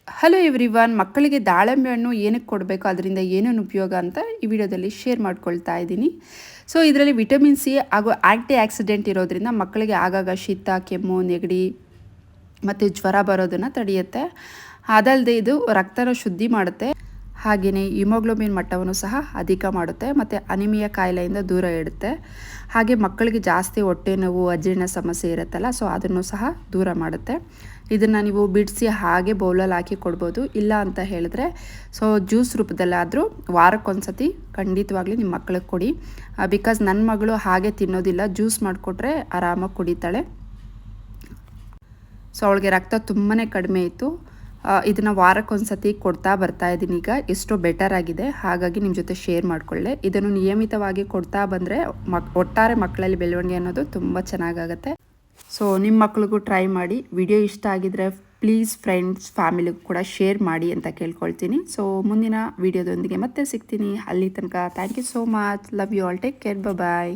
Hello everyone, ಮಕ್ಕಳಿಗೆ ದಾಳಿಂಬೆ ಹಣ್ಣು ಏನಕ್ಕೆ ಕೊಡಬೇಕು, ಅದರಿಂದ ಏನೇನು ಉಪಯೋಗ ಅಂತ ಈ ವಿಡಿಯೋದಲ್ಲಿ ಶೇರ್ ಮಾಡ್ಕೊಳ್ತಾ ಇದ್ದೀನಿ. ಸೊ ಇದರಲ್ಲಿ ವಿಟಮಿನ್ ಸಿ ಹಾಗೂ ಆ್ಯಂಟಿ ಆಕ್ಸಿಡೆಂಟ್ ಇರೋದ್ರಿಂದ ಮಕ್ಕಳಿಗೆ ಆಗಾಗ ಶೀತ, ಕೆಮ್ಮು, ನೆಗಡಿ ಮತ್ತು ಜ್ವರ ಬರೋದನ್ನು ತಡೆಯುತ್ತೆ. ಅದಲ್ಲದೆ ಇದು ರಕ್ತನ ಶುದ್ಧಿ ಮಾಡುತ್ತೆ. ಹಾಗೆಯೇ ಹಿಮೋಗ್ಲೋಬಿನ್ ಮಟ್ಟವನ್ನು ಸಹ ಅಧಿಕ ಮಾಡುತ್ತೆ ಮತ್ತು ಅನಿಮಿಯಾ ಕಾಯಿಲೆಯಿಂದ ದೂರ ಇಡುತ್ತೆ. ಹಾಗೆ ಮಕ್ಕಳಿಗೆ ಜಾಸ್ತಿ ಹೊಟ್ಟೆ ನೋವು, ಅಜೀರ್ಣ ಸಮಸ್ಯೆ ಇರುತ್ತಲ್ಲ, ಸೊ ಅದನ್ನು ಸಹ ದೂರ ಮಾಡುತ್ತೆ. ಇದನ್ನು ನೀವು ಬಿಡಿಸಿ ಹಾಗೆ ಬೌಲಲ್ಲಿ ಹಾಕಿ ಕೊಡ್ಬೋದು. ಇಲ್ಲ ಅಂತ ಹೇಳಿದ್ರೆ ಸೊ ಜ್ಯೂಸ್ ರೂಪದಲ್ಲಾದರೂ ವಾರಕ್ಕೊಂದ್ಸತಿ ಖಂಡಿತವಾಗ್ಲೂ ನಿಮ್ಮ ಮಕ್ಕಳಿಗೆ ಕೊಡಿ. ಬಿಕಾಸ್ ನನ್ನ ಮಗಳು ಹಾಗೆ ತಿನ್ನೋದಿಲ್ಲ, ಜ್ಯೂಸ್ ಮಾಡಿಕೊಟ್ರೆ ಆರಾಮಾಗಿ ಕುಡಿತಾಳೆ. ಸೊ ಅವಳಿಗೆ ರಕ್ತ ತುಂಬಾ ಕಡಿಮೆ ಇತ್ತು. ಇದನ್ನು ವಾರಕ್ಕೊಂದ್ಸತಿ ಕೊಡ್ತಾ ಬರ್ತಾ ಇದ್ದೀನಿ. ಈಗ ಎಷ್ಟೋ ಬೆಟರ್ ಆಗಿದೆ, ಹಾಗಾಗಿ ನಿಮ್ಮ ಜೊತೆ ಶೇರ್ ಮಾಡಿಕೊಳ್ಳೆ. ಇದನ್ನು ನಿಯಮಿತವಾಗಿ ಕೊಡ್ತಾ ಬಂದರೆ ಒಟ್ಟಾರೆ ಮಕ್ಕಳಲ್ಲಿ ಬೆಳವಣಿಗೆ ಅನ್ನೋದು ತುಂಬ ಚೆನ್ನಾಗಾಗುತ್ತೆ. ಸೊ ನಿಮ್ಮ ಮಕ್ಳಿಗೂ ಟ್ರೈ ಮಾಡಿ. ವಿಡಿಯೋ ಇಷ್ಟ ಆಗಿದ್ರೆ ಪ್ಲೀಸ್ ಫ್ರೆಂಡ್ಸ್, ಫ್ಯಾಮಿಲಿಗೂ ಕೂಡ ಶೇರ್ ಮಾಡಿ ಅಂತ ಕೇಳ್ಕೊಳ್ತೀನಿ. ಸೊ ಮುಂದಿನ ವಿಡಿಯೋದೊಂದಿಗೆ ಮತ್ತೆ ಸಿಗ್ತೀನಿ. ಅಲ್ಲಿ ತನಕ thank you so much. Love you all. Take care. Bye.